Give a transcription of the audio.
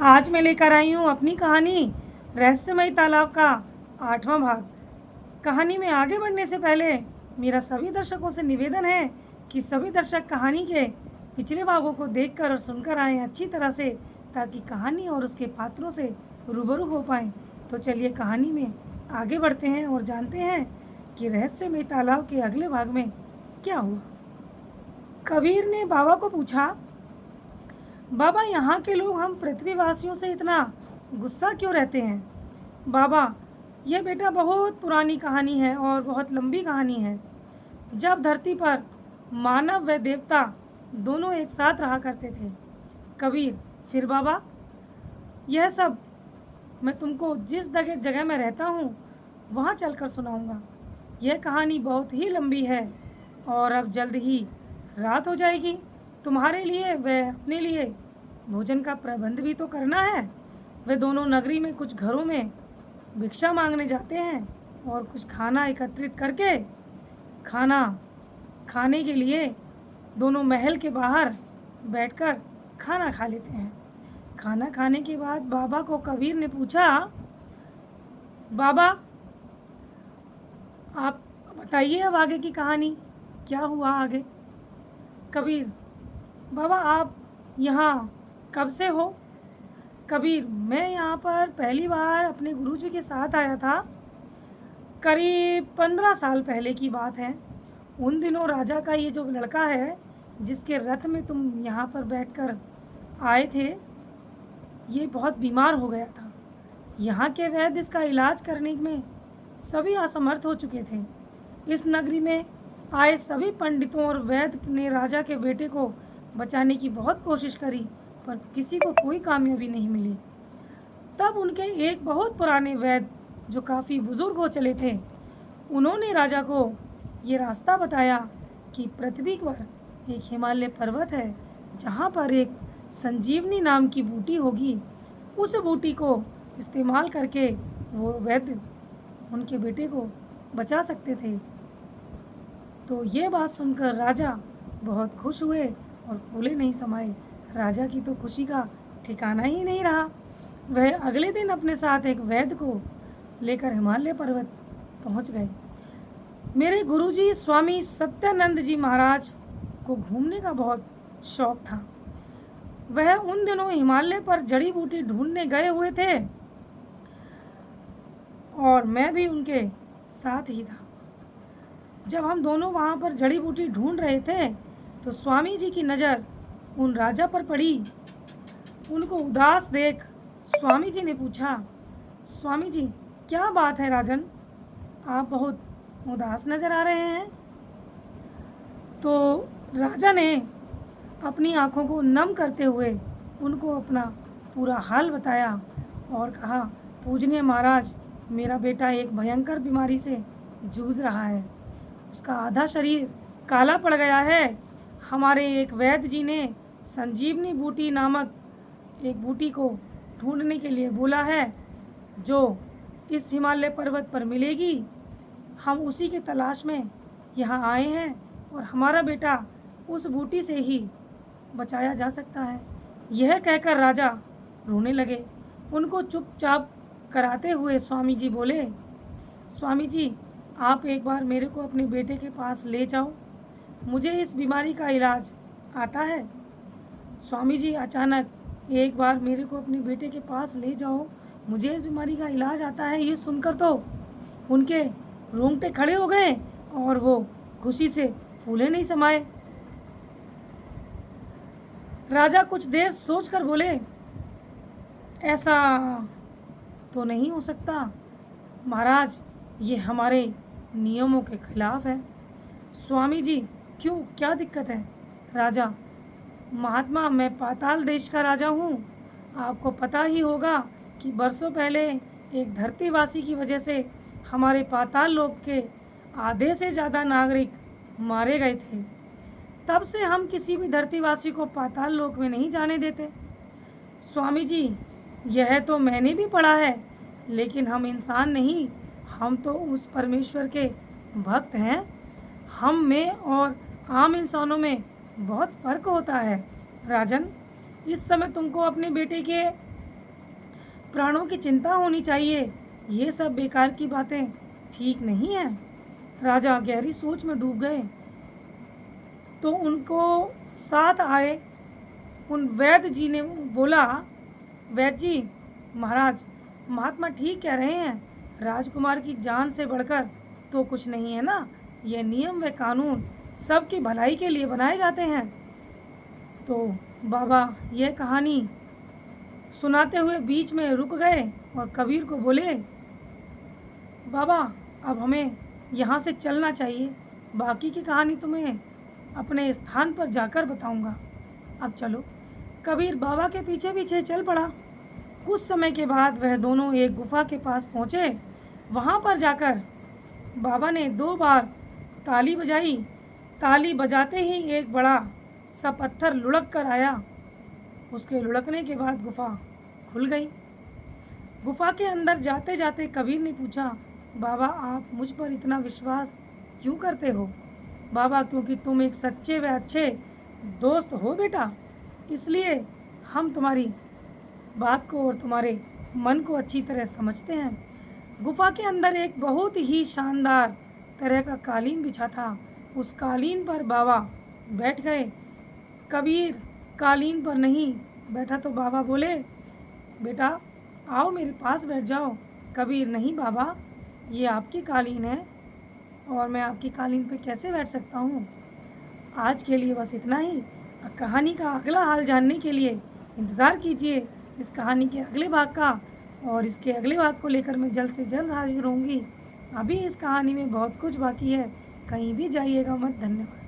आज मैं लेकर आई हूँ अपनी कहानी रहस्यमय तालाब का 8वां भाग। कहानी में आगे बढ़ने से पहले मेरा सभी दर्शकों से निवेदन है कि सभी दर्शक कहानी के पिछले भागों को देखकर और सुनकर आएँ अच्छी तरह से, ताकि कहानी और उसके पात्रों से रूबरू हो पाएँ। तो चलिए कहानी में आगे बढ़ते हैं और जानते हैं कि रहस्यमय तालाब के अगले भाग में क्या हुआ। कबीर ने बाबा को पूछा, बाबा, यहाँ के लोग हम पृथ्वीवासियों से इतना गुस्सा क्यों रहते हैं? बाबा, यह बेटा बहुत पुरानी कहानी है और बहुत लंबी कहानी है। जब धरती पर मानव व देवता दोनों एक साथ रहा करते थे। कबीर, फिर बाबा? यह सब मैं तुमको जिस जगह में रहता हूँ वहाँ चलकर सुनाऊँगा। यह कहानी बहुत ही लंबी है और अब जल्द ही रात हो जाएगी। तुम्हारे लिए व अपने लिए भोजन का प्रबंध भी तो करना है। वे दोनों नगरी में कुछ घरों में भिक्षा मांगने जाते हैं और कुछ खाना एकत्रित करके खाना खाने के लिए दोनों महल के बाहर बैठकर खाना खा लेते हैं। खाना खाने के बाद बाबा को कबीर ने पूछा, बाबा, आप बताइए अब आगे की कहानी क्या हुआ आगे? कबीर, बाबा, आप यहाँ कब से हो? कबीर, मैं यहाँ पर पहली बार अपने गुरुजी के साथ आया था। करीब 15 साल पहले की बात है। उन दिनों राजा का ये जो लड़का है जिसके रथ में तुम यहाँ पर बैठकर आए थे, ये बहुत बीमार हो गया था। यहाँ के वैद्य इसका इलाज करने में सभी असमर्थ हो चुके थे। इस नगरी में आए सभी पंडितों और वैद्य ने राजा के बेटे को बचाने की बहुत कोशिश करी, पर किसी को कोई कामयाबी नहीं मिली। तब उनके एक बहुत पुराने वैद्य जो काफ़ी बुजुर्ग हो चले थे, उन्होंने राजा को ये रास्ता बताया कि पृथ्वी पर एक हिमालय पर्वत है जहाँ पर एक संजीवनी नाम की बूटी होगी। उस बूटी को इस्तेमाल करके वो वैद्य उनके बेटे को बचा सकते थे। तो ये बात सुनकर राजा बहुत खुश हुए और फूले नहीं समाये। राजा की तो खुशी का ठिकाना ही नहीं रहा। वह अगले दिन अपने साथ एक वैद्य को लेकर हिमालय पर्वत पहुंच गए। मेरे गुरुजी स्वामी सत्यानंद जी महाराज को घूमने का बहुत शौक था। वह उन दिनों हिमालय पर जड़ी बूटी ढूंढने गए हुए थे और मैं भी उनके साथ ही था। जब हम दोनों वहाँ पर जड़ी बूटी ढूंढ रहे थे तो स्वामी जी की नज़र उन राजा पर पड़ी। उनको उदास देख स्वामी जी ने पूछा, स्वामी जी, क्या बात है राजन, आप बहुत उदास नज़र आ रहे हैं? तो राजा ने अपनी आँखों को नम करते हुए उनको अपना पूरा हाल बताया और कहा, पूजनीय महाराज, मेरा बेटा एक भयंकर बीमारी से जूझ रहा है। उसका आधा शरीर काला पड़ गया है। हमारे एक वैद्य जी ने संजीवनी बूटी नामक एक बूटी को ढूंढने के लिए बोला है, जो इस हिमालय पर्वत पर मिलेगी। हम उसी के तलाश में यहाँ आए हैं और हमारा बेटा उस बूटी से ही बचाया जा सकता है। यह कहकर राजा रोने लगे। उनको चुपचाप कराते हुए स्वामी जी बोले, स्वामी जी, आप एक बार मेरे को अपने बेटे के पास ले जाओ, मुझे इस बीमारी का इलाज आता है। स्वामी जी अचानक, एक बार मेरे को अपने बेटे के पास ले जाओ, मुझे इस बीमारी का इलाज आता है, ये सुनकर तो उनके रोंगटे खड़े हो गए और वो खुशी से फूले नहीं समाये। राजा कुछ देर सोचकर बोले, ऐसा तो नहीं हो सकता महाराज, ये हमारे नियमों के खिलाफ है। स्वामी जी, क्यों, क्या दिक्कत है? राजा, महात्मा, मैं पाताल देश का राजा हूँ। आपको पता ही होगा कि बरसों पहले एक धरतीवासी की वजह से हमारे पाताल लोक के आधे से ज़्यादा नागरिक मारे गए थे। तब से हम किसी भी धरतीवासी को पाताल लोक में नहीं जाने देते। स्वामी जी, यह तो मैंने भी पढ़ा है, लेकिन हम इंसान नहीं, हम तो उस परमेश्वर के भक्त हैं। हम में और आम इंसानों में बहुत फ़र्क होता है। राजन, इस समय तुमको अपने बेटे के प्राणों की चिंता होनी चाहिए। ये सब बेकार की बातें ठीक नहीं है। राजा गहरी सोच में डूब गए तो उनको साथ आए उन वैद्य जी ने बोला, वैद्य जी महाराज, महात्मा ठीक कह रहे हैं, राजकुमार की जान से बढ़कर तो कुछ नहीं है ना। ये नियम व कानून सबकी भलाई के लिए बनाए जाते हैं। तो बाबा यह कहानी सुनाते हुए बीच में रुक गए और कबीर को बोले, बाबा अब हमें यहाँ से चलना चाहिए, बाकी की कहानी तुम्हें अपने स्थान पर जाकर बताऊंगा। अब चलो। कबीर बाबा के पीछे पीछे चल पड़ा। कुछ समय के बाद वह दोनों एक गुफा के पास पहुँचे। वहाँ पर जाकर बाबा ने 2 बार ताली बजाई। ताली बजाते ही एक बड़ा सा पत्थर लुढ़क कर आया। उसके लुढ़कने के बाद गुफा खुल गई। गुफा के अंदर जाते जाते कबीर ने पूछा, बाबा आप मुझ पर इतना विश्वास क्यों करते हो? बाबा क्योंकि तुम एक सच्चे व अच्छे दोस्त हो बेटा, इसलिए हम तुम्हारी बात को और तुम्हारे मन को अच्छी तरह समझते हैं। गुफा के अंदर एक बहुत ही शानदार तरह का कालीन बिछा था। उस कालीन पर बाबा बैठ गए। कबीर कालीन पर नहीं बैठा तो बाबा बोले, बेटा आओ मेरे पास बैठ जाओ। कबीर, नहीं बाबा, ये आपकी कालीन है और मैं आपकी कालीन पे कैसे बैठ सकता हूँ। आज के लिए बस इतना ही। कहानी का अगला हाल जानने के लिए इंतज़ार कीजिए इस कहानी के अगले भाग का, और इसके अगले भाग को लेकर मैं जल्द से जल्द हाजिर होंगी। अभी इस कहानी में बहुत कुछ बाकी है, कहीं भी जाइएगा मत। धन्यवाद।